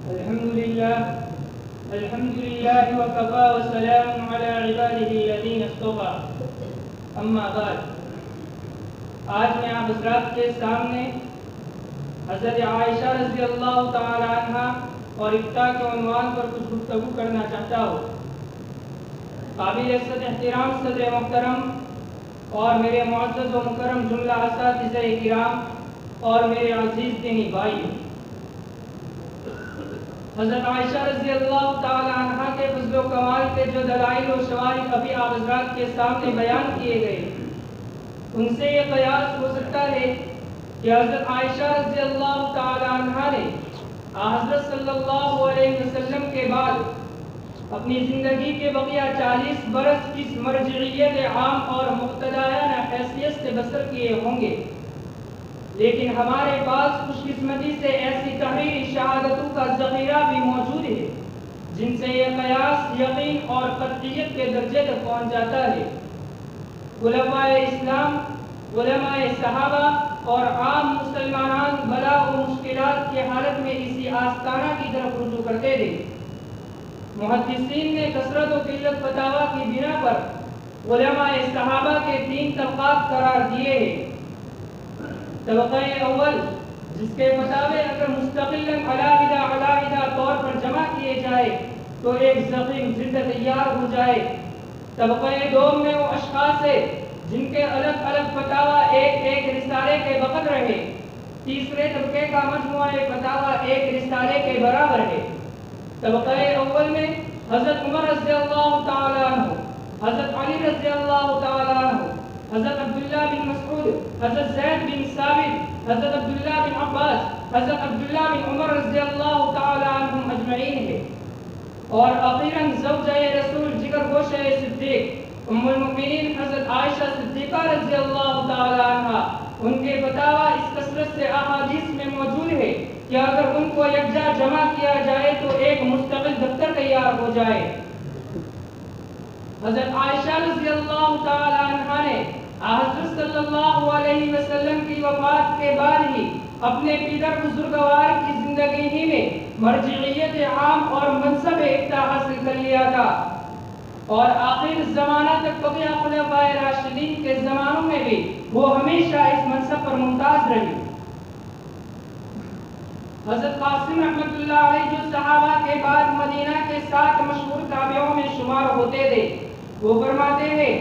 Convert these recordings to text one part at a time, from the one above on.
الحمد لله وكفى وسلام على عباده الذين اصطفى اما بعد. آج میں آپ حضرات کے سامنے حضرت عائشہ رضی اللہ تعالی عنہ اور افتاء کے عنوان پر کچھ گفتگو کرنا چاہتا ہوں. قابل عزت احترام صدر محترم اور میرے معزز و مکرم جملہ اساتذہ کرام اور میرے عزیز دینی بھائی، حضرت عائشہ رضی اللہ تعالی عنہ کے فضل و کمال کے جو دلائل و شواہد ابھی آپ حضرات کے سامنے بیان کیے گئے، ان سے یہ قیاس ہو سکتا ہے کہ حضرت عائشہ رضی اللہ تعالی عنہ نے حضرت صلی اللہ علیہ وسلم کے بعد اپنی زندگی کے بقیہ 40 برس کس مرجعیت عام اور مقتدیانہ حیثیت سے بسر کیے ہوں گے، لیکن ہمارے پاس خوش قسمتی سے ایسی تحریری شہادتوں کا ذخیرہ بھی موجود ہے جن سے یہ قیاس یقین اور قطعیت کے درجے تک پہنچ جاتا ہے. علماء اسلام، علماء صحابہ اور عام مسلمان بلا و مشکلات کی حالت میں اسی آستانہ کی طرف رجوع کرتے تھے. محدثین نے کثرت و قلت فتاوی کی بنا پر علماء صحابہ کے 3 طبقات قرار دیے ہیں. طبقہ اول، جس کے فتاوی اگر مستقلاً علیحدہ طور پر جمع کیے جائے تو ایک ضخیم جلد تیار ہو جائے. طبقہ دوم میں وہ اشخاص ہیں جن کے الگ الگ فتاوی ایک رسالے کے وقت رہے. تیسرے طبقے کا مجموعہ فتاوی ایک رسالے کے برابر ہے. طبقہ اول میں حضرت عمر رضی اللہ تعالی عنہ، حضرت علی رضی اللہ تعالی عنہ، حضرت عبداللہ بن مسعود، حضرت زید بن ثابت، حضرت عبداللہ بن عباس، حضرت عبداللہ بن عمر رضی اللہ تعالی عنہم اجمعین ہے. اور اخیراً زوجہ رسول جگر گوشہ صدیق ام المؤمنین حضرت عائشہ صدیقہ رضی اللہ تعالی عنہ، ان کے فتاوی اس کثرت سے احادیث میں موجود ہے کہ اگر ان کو یکجا جمع کیا جائے تو ایک مستقل دفتر تیار ہو جائے. حضرت عائشہ رضی اللہ تعالی عنہ نے حضرت صلی اللہ علیہ وسلم کی وفات کے بعد ہی اپنے پیدر بزرگوار کی زندگی ہی میں مرجعیت عام اور منصب افتاء حاصل کر لیا تھا، اور آخر زمانہ تک بقیہ خلفائے راشدین کے زمانوں میں بھی وہ ہمیشہ اس منصب پر ممتاز رہی. حضرت قاسم رحمۃ اللہ علیہ جو صحابہ کے بعد مدینہ کے 7 مشہور تابعوں میں شمار ہوتے تھے، وہ فرماتے ہیں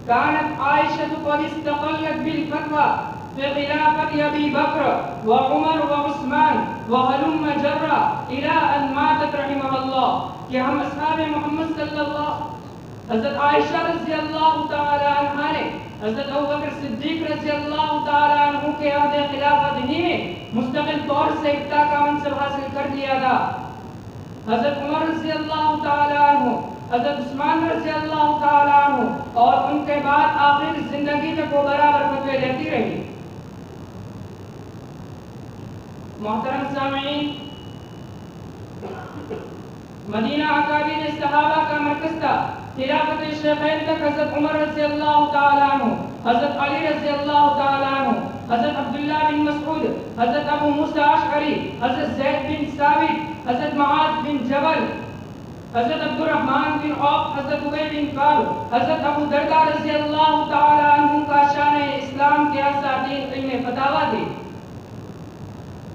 کانت عائشہ قد استقلت بالفتوى في خلافة ابی بکر وعمر وعثمان وهلم جرا الى ان ماتت رحمہ اللہ، کہ ہم اصحاب محمد صلی اللہ، حضرت عائشہ رضی اللہ تعالی عنہ نے حضرت ابوبکر صدیق رضی اللہ تعالی عنہ کے عہد خلافت ہی میں مستقل طور سے افتاء کا منصب حاصل کر لیا تھا. حضرت عمر رضی اللہ تعالی عنہ، حضرت عثمان رضی اللہ تعالی عنہ، اور ان کے بعد آخر زندگی تک وہ برابر فتوی دیتی رہی. محترم سامعین، مدینہ اکابر صحابہ کا مرکز تھا. خلافت شیخین تک حضرت عمر رضی اللہ تعالی عنہ، حضرت علی رضی اللہ تعالی عنہ، حضرت عبداللہ بن مسعود، حضرت ابو موسیٰ اشعری، حضرت زید بن ثابت، حضرت معاذ بن جبل، حضرت عبد الرحمن بن عوف، حضرت ابی بن کعب، حضرت ابو درداء رضی اللہ تعالی عنہ کا شان اسلام کے اساتید علم فتاوی تھے.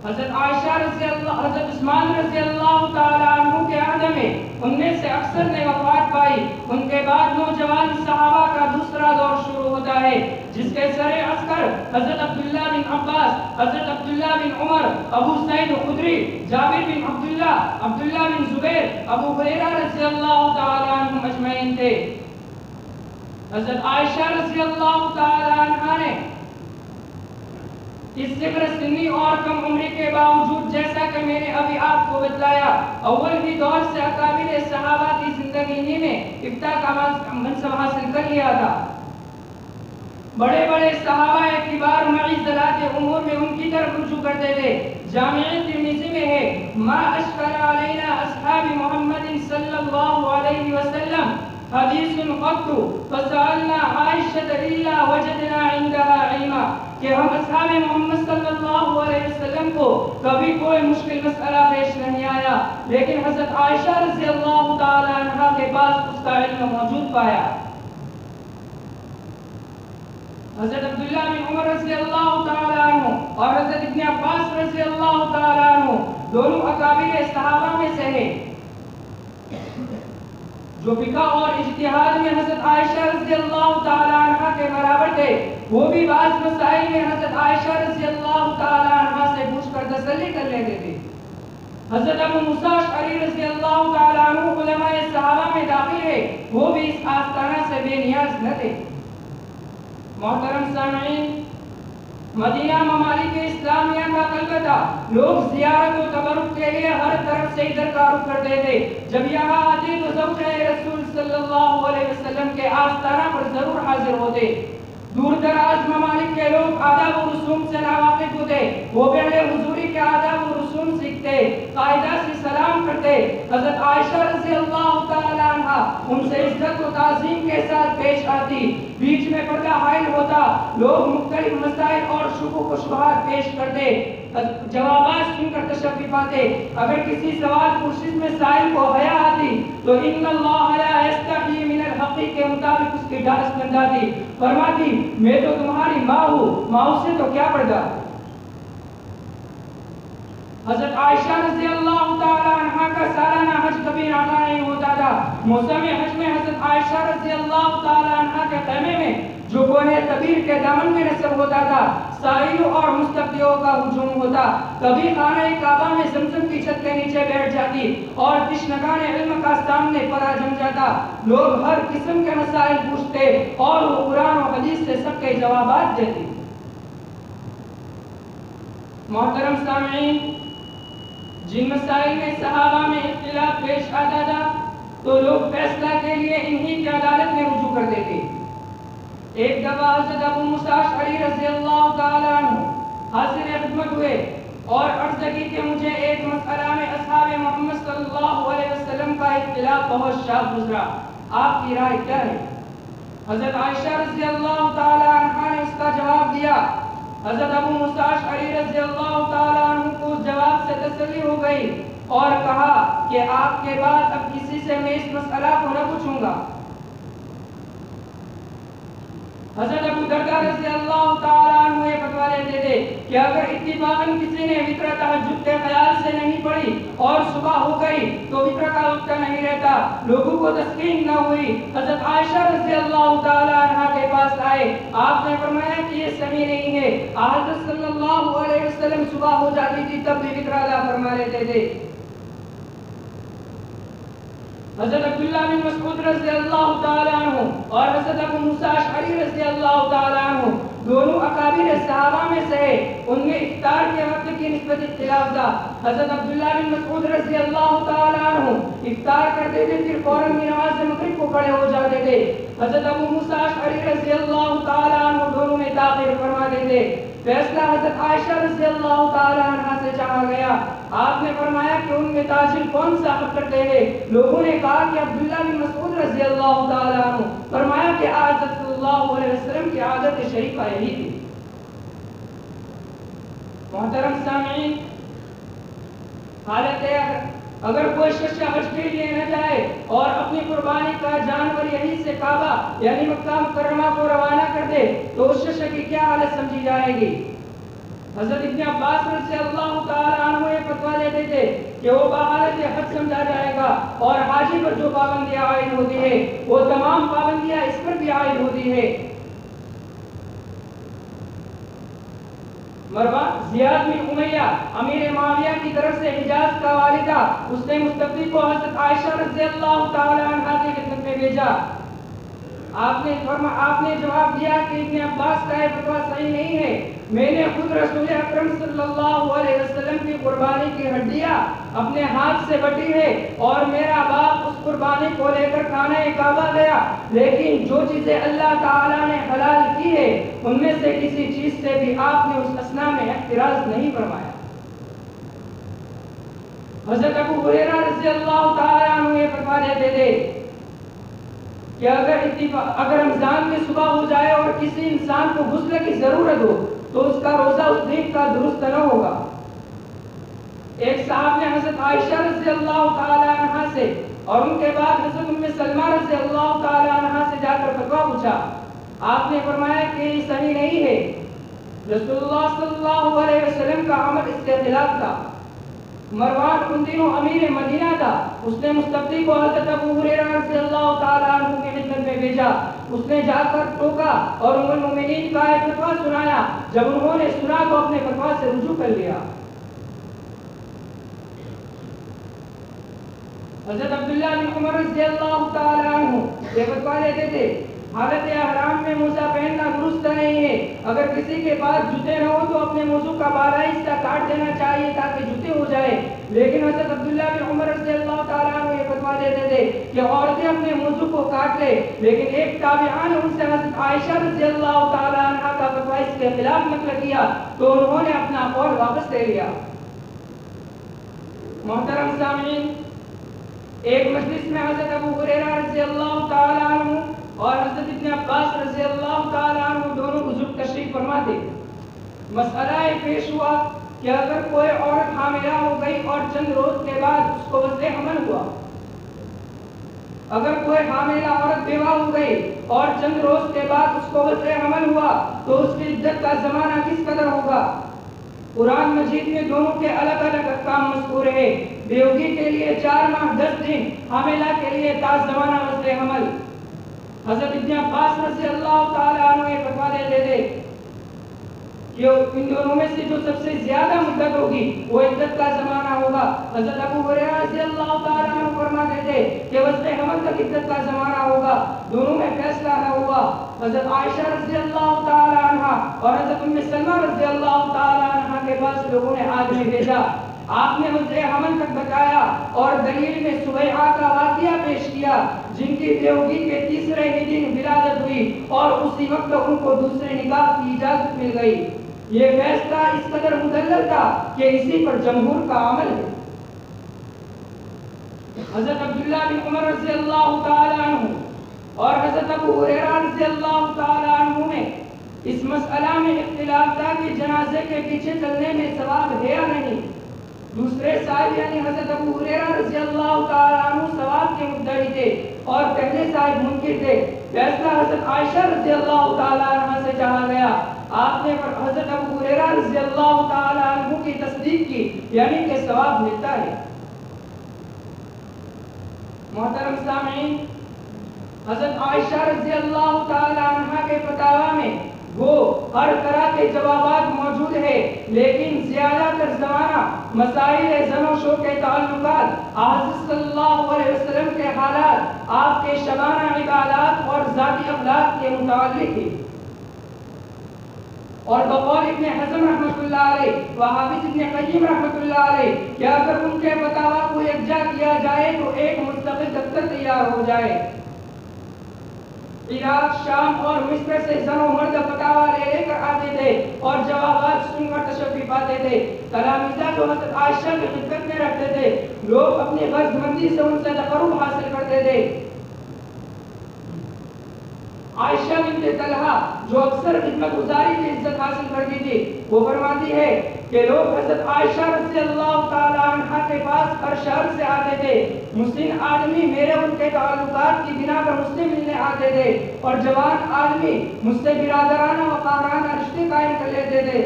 حضرت عائشہ رضی اللہ، حضرت عثمان رضی اللہ تعالی عنہ کے عہد میں ان میں سے اکثر نے وفات پائی. ان کے بعد نوجوان صحابہ کا دوسرا دور شروع ہوتا ہے جس کے سر عسکر حضرت عبداللہ بن عباس، حضرت عبداللہ بن عمر، ابو سعید خدری، جابر بن عبداللہ، عبداللہ بن زبیر، ابو ہریرہ رضی اللہ تعالی عنہم اجمعین تھے. حضرت عائشہ رضی اللہ تعالی عنہ نے اس صغر سنی اور کم عمری کے باوجود، جیسا کہ میں نے ابھی آپ کو بتلایا، اول ہی دور سے اکابر صحابہ کی زندگی ہی میں افتاء کا منصب حاصل کر لیا تھا. بڑے بڑے صحابہ کبار معضلات امور میں ان کی طرف رجوع کرتے تھے. جامع ترمذی میں ہے ما اشکل علینا اصحاب محمد صلی اللہ علیہ وسلم حدیث قط فسألنا عائشة الا وجدنا عندها علما، کہ ہم اصحاب محمد صلی اللہ علیہ وسلم کو کبھی کوئی مشکل مسئلہ پیش نہیں آیا لیکن حضرت عائشہ رضی اللہ تعالی عنہ کے پاس اس کا علم موجود پایا۔ حضرت عبداللہ بن عمر رضی اللہ تعالی عنہ اور حضرت ابن عباس رضی اللہ تعالی عنہ دونوں اکابر صحابہ میں سے ہیں جو فقہ اور اجتہاد میں حضرت عائشہ رضی اللہ تعالی عنہ کے برابر تھے۔ وہ بھی بعض مسائل میں حضرت عائشہ رضی اللہ تعالی عنہ سے پوچھ کر تسلی کر لیتے تھے۔ حضرت ابو موسیٰ اشعری رضی اللہ تعالی عنہ علماء صحابہ میں داخل ہے، وہ بھی اس آستانہ سے بے نیاز نہ تھے۔ محترم سامعین، مدینہ ممالک اسلامیہ کا کلکتہ لوگ زیارت و تبرک کے لیے ہر طرف سے ادھر کا رخ کرتے تھے۔ جب یہاں آتے تو زوجہ رسول صلی اللہ علیہ وسلم کے آستانہ پر ضرور حاضر ہوتے۔ دور دراز ممالک کے لوگ آداب و رسوم سے ناواقف ہوتے، وہ پہلے حضوری کے آداب و رسوم سیکھتے، قاعدہ سے سلام کرتے۔ حضرت عائشہ رضی اللہ تعالی عنہ ان سے عزت و تعظیم کے ساتھ پیش آتی، بیچ میں پردہ حائل ہوتا، لوگ مختلف مسائل اور شکوک و شبہات پیش کرتے، جوابات سن کر تشفی پاتے۔ اگر کسی سوال پرسش میں سائل کو حیا آتی تو ان اللہ لا یستحی من الحق کے مطابق اس کی ڈھارس بن جاتی، فرماتی میں تو تمہاری ماں ہوں، ماں سے تو کیا پردہ۔ حضرت عائشہ رضی اللہ تعالی عنہ کا سالانہ حج کبھی ناکا نہیں ہوتا تھا۔ موسم حج میں حضرت عائشہ رضی اللہ تعالی عنہ کے خیمے میں جو کوہ طبیر کے دامن میں نصب ہوتا تھا، سائلوں اور مستقبلیوں کا ہجوم ہوتا۔ کبھی خانہ کعبہ میں زمزم کی چھت کے نیچے بیٹھ جاتی اور تشنگان علم کا سامنے پڑا جم جاتا۔ لوگ ہر قسم کے مسائل پوچھتے اور وہ قرآن و حدیث سے سب کے جوابات دیتی۔ محترم سامعین، جن مسائل میں صحابہ میں اختلاف پیش آتا تھا تو لوگ فیصلہ کے لیے انہی کی عدالت میں رجوع کرتے تھے۔ ایک دفعہ حضرت ابو موسیٰ اشعری رضی اللہ تعالی عنہ حاضر خدمت ہوئے اور عرض کی کہ مجھے ایک مسئلہ میں اصحاب محمد صلی اللہ علیہ وسلم کا اختلاف بہت شاذ گزرا، آپ کی رائے کیا ہے؟ حضرت عائشہ رضی اللہ تعالی عنہ نے اس کا جواب دیا۔ حضرت ابو موسیٰ اشعری رضی اللہ تعالی عنہ کو اس جواب سے تسلی ہو گئی اور کہا کہ آپ کے بعد اب کسی سے میں اس مسئلہ کو نہ پوچھوں گا۔ حضرت ابو درداء رضی اللہ تعالی عنہ یہ فتویٰ دیتے تھے کہ اگر اتفاقاً کسی نے وتر تہجد کے خیال سے نہیں پڑھی اور صبح ہو گئی تو وتر کا وقت نہیں رہتا، لوگوں کو تسکین نہ ہوئی۔ حضرت عائشہ رضی اللہ تعالی عنہ کے پاس آئے، آپ نے فرمایا کہ یہ صحیح نہیں ہے، حضرت صلی اللہ علیہ وسلم صبح ہو جاتی تھی تب بھی وتر ادا فرما لیتے تھے۔ حضرت عبداللہ بن مسعود رضی اللہ تعالی عنہ اور حضرت ابو موسیٰ اشعری رضی اللہ تعالی عنہ دونوں اکابر صحابہ میں سے ان میں افطار کے وقت کی نسبت اختلاف تھا۔ حضرت عبداللہ بن مسعود رضی اللہ تعالی عنہ افطار کرتے تھے پھر فوراً نماز مغرب کو کھڑے ہو جاتے تھے۔ حضرت ابو موسیٰ اشعری رضی اللہ تعالی عنہ دونوں میں تاخیر فرماتے تھے۔ فیصلہ حضرت عائشہ رضی اللہ تعالی عنہ سے چاہا گیا، آپ نے فرمایا کہ ان میں تاجر کون سا حق کرتے ہیں؟ لوگوں نے کہا کہ عبداللہ بن مسعود رضی اللہ تعالی عنہ، فرمایا کہ حضرت صلی اللہ علیہ وسلم کی عادت شریفہ یہی تھی۔ محترم سامعین، حالت اگر کوئی شخص حج کے لیے نہ جائے اور اپنی قربانی کا جانور یہیں سے کعبہ یعنی مکہ مکرمہ کو روانہ کر دے تو اس شخص کی کیا حالت سمجھی جائے گی؟ حضرت ابن عباس رضی اللہ تعالی عنہ یہ فتویٰ دیتے تھے کہ وہ بحالت حج سمجھا جائے گا اور حاجی پر جو پابندیاں عائد ہوتی ہے وہ تمام پابندیاں اس پر بھی عائد ہوتی ہے۔ مروان زیاد بن امیہ امیر معاویہ کی طرف سے حجاز کا والدہ، اس نے مستقبی کو حضرت عائشہ رضی اللہ تعالی عنہ کی خدمت میں بھیجا۔ آپ نے جواب دیا کہ ابن عباس کا یہ فتویٰ صحیح نہیں ہے، میں نے خود رسول اکرم صلی اللہ علیہ وسلم کی قربانی کی ہڈیاں اپنے ہاتھ سے بٹی ہے اور میرا باپ اس قربانی کو لے کر خانہ کعبہ گیا، لیکن جو چیزیں اللہ تعالیٰ نے حلال کی ہے ان میں سے کسی چیز سے بھی آپ نے اس اثنا میں اعتراض نہیں فرمایا۔ حضرت ابو ہریرہ رضی اللہ تعالیٰ عنہ یہ فتویٰ دیتے تھے کہ اگر رمضان میں صبح ہو جائے اور کسی انسان کو غسل کی ضرورت ہو تو اس کا روزہ اس دن کا درست نہ ہوگا۔ ایک صاحب نے حضرت عائشہ رضی اللہ تعالی عنہا سے اور ان کے بعد حضرت ام سلمہ رضی اللہ تعالی عنہا سے جا کر فتویٰ پوچھا. آپ نے فرمایا کہ یہ صحیح نہیں ہے. رسول اللہ صلی اللہ علیہ وسلم کا عمل اس کے خلاف تھا. مروان ان دنوں امیر مدینہ تھا. اس نے مستفتی کو حضرت ابو ہریرہ رضی اللہ تعالی عنہ کی خدمت میں بھیجا. اس نے جا کر ٹوکا اور ام المؤمنین کا ایک فتویٰ سنایا. جب انہوں نے سنا تو اپنے فتویٰ سے رجوع کر لیا. حضرت عبداللہ بن عمر رضی اللہ تعالی عنہ یہ فتویٰ دیتے تھے حالت احرام میں موزہ پہننا درست نہیں ہے. اگر کسی کے پاس جوتے نہ ہو تو اپنے موزوں کا بالائی حصہ کاٹ دینا چاہیے تاکہ جوتے ہو جائے. لیکن حضرت عبداللہ بن عمر رضی اللہ تعالیٰ عنہ یہ فتویٰ دیتے تھے کہ عورتیں اپنے موزوں کو کاٹ لے. لیکن ایک تابعہ نے ان سے حضرت عائشہ رضی اللہ تعالیٰ عنہ کا فتویٰ اس کے خلاف نقل کیا تو انہوں نے اپنا قول واپس لے لیا. محترم سامعین، ایک مجلس میں حضرت ابو ہریرہ رضی اللہ تعالی عنہ اور حضرت ابن عباس رضی اللہ تعالی عنہ دونوں بزرگ تشریف فرما تھے. مسئلہ یہ پیش ہوا کہ اگر کوئی عورت حاملہ ہو گئی اور چند روز کے بعد اس کو وضع حمل ہوا، اگر کوئی حاملہ عورت بیوہ ہو گئی اور چند روز کے بعد اس کو وضع حمل ہوا تو اس کی عدت کا زمانہ کس قدر ہوگا؟ قرآن مجید میں دونوں کے الگ الگ احکام مذکور ہے. بیوگی کے لیے 4 ماہ 10 دن، حاملہ کے لیے تا زمانہ وضع حمل. حضرت ابن عباس رضی اللہ تعالی عنہ یہ فتویٰ دیتے تھے کہ ان دونوں میں سے جو سب سے زیادہ مدت ہوگی وہ عدت کا زمانہ ہوگا. حضرت ابو ہریرہ رضی اللہ تعالی عنہ فرماتے تھے کہ وضع حمل تک عدت کا زمانہ ہوگا. دونوں میں فیصلہ نہ ہوا. حضرت عائشہ رضی اللہ تعالی عنہ اور حضرت ام سلمہ رضی اللہ تعالی عنہ کے پاس لوگوں نے آدمی بھیجا. آپ نے وضع حمل تک بتایا اور دلیل میں سبیعہ کا واقعہ پیش کیا جن کی بیوگی کے تیسرے ہی دن ولادت ہوئی اور اسی وقت ان کو دوسرے نکاح کی اجازت مل گئی. یہ فیصلہ اس قدر مدلل تھا کہ اسی پر جمہور کا عمل ہے. حضرت عبداللہ بن عمر رضی اللہ تعالی عنہ اور حضرت ابو ہریرہ رضی اللہ تعالی عنہ میں اس مسئلہ میں اختلاف تھا کہ جنازے کے پیچھے چلنے میں ثواب ہے یا نہیں. دوسرے صاحب یعنی حضرت ابو ہریرہ رضی اللہ تعالی عنہ ثواب کے مدعی تھے اور پہلے صاحب منکر تھے. فیصلہ حضرت عائشہ رضی اللہ تعالی عنہ سے چاہا گیا. آپ نے حضرت ابو ہریرہ رضی اللہ تعالی عنہ کی تصدیق کی یعنی کہ ثواب ملتا ہے. محترم سامعین، حضرت عائشہ رضی اللہ تعالی عنہ کے فتاوی میں وہ ہر طرح کے جوابات موجود ہے، لیکن زیادہ تر زمانہ مسائل زن و شو کے تعلقات، حضرت صلی اللہ علیہ وسلم کے حالات، آپ کے شبانہ عبادات اور ذاتی اخلاق کے متعلق ہے. اور بقول ابن حزم رحمۃ اللہ علیہ و حافظ ابن قیم رحمۃ اللہ علیہ کہ اگر ان کے فتاوی کو یکجا کیا جائے تو ایک مستقل دفتر تیار ہو جائے. عراق، شام اور مصر سے زن و مرد فتاوی لے کر آتے تھے اور جوابات سن کر تشفی پاتے تھے. تلامذہ جو حضرت عائشہ کی خدمت میں رکھتے تھے لوگ اپنی غرض مندی سے ان سے تقرب حاصل کرتے تھے. عائشہ بنت طلحہ جو اکثر خدمت گزاری کی عزت حاصل کرتی تھی وہ فرماتی ہے کہ لوگ حضرت عائشہ رضی اللہ تعالی عنہ کے پاس ہر شہر سے آتے تھے. مسلم آدمی میرے ان کے تعلقات کی بنا پر مجھ سے ملنے آتے تھے اور جوان آدمی مجھ سے برادرانہ وقارانہ رشتے قائم کر لیتے تھے.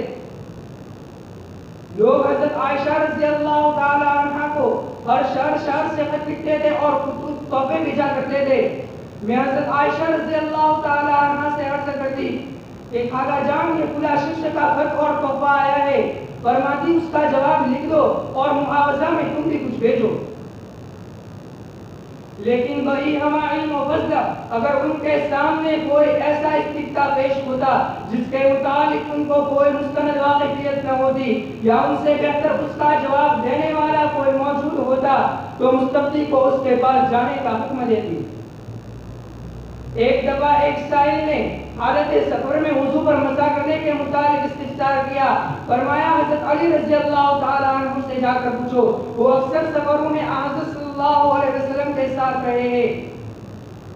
لوگ حضرت عائشہ رضی اللہ تعالی عنہ کو ہر شہر سے خط لکھتے تھے اور تحفے بھیجا کرتے تھے. میں حضرت عائشہ رضی اللہ تعالی عنہ سے عرض کرتی کہ خالہ جان یہ فلاں شخص کا خط اور تحفہ آیا ہے. فرماتی اس کا جواب لکھ دو اور معاوضہ میں تم بھی کچھ بھیجو. لیکن وہی ہما علم و فضل اگر ان کے سامنے کوئی ایسا استفتاء پیش ہوتا جس کے متعلق ان کو کوئی مستند واقفیت نہ ہوتی یا ان سے بہتر اس کا جواب دینے والا کوئی موجود ہوتا تو مستفتی کو اس کے پاس جانے کا حکم دیتی. ایک دفعہ ایک سائل نے حالت سفر میں وضو پر مسح کرنے کے متعلق استفسار کیا. فرمایا حضرت علی رضی اللہ تعالی عنہ سے جا کر پوچھو، وہ اکثر سفروں میں حضرت صلی اللہ علیہ وسلم کے ساتھ رہے ہیں.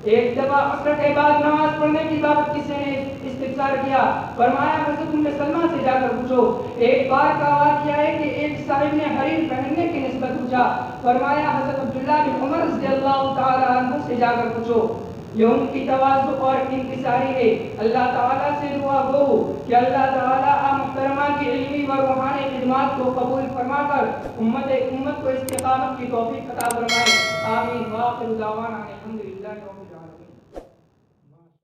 ایک دفعہ عصر کے بعد نماز پڑھنے کی بابت کسی نے استفسار کیا، فرمایا حضرت ام سلمہ سے جا کر پوچھو۔ ایک بار کا واقعہ ہے کہ ایک صاحب نے حریر پہننے کی نسبت پوچھا، فرمایا حضرت عبداللہ بن عمر رضی اللہ تعالی عنہ سے جا کر پوچھو۔ یہ ان کی تواضع اور انکساری ہے۔ اللہ تعالیٰ سے دعا گو کہ اللہ تعالیٰ محترمہ کی علمی و روحانی خدمات کو قبول فرما کر امت کو استقامت کی توفیق عطا فرمائے۔ آمین۔ وآخر دعوانا الحمدللہ رب العالمین۔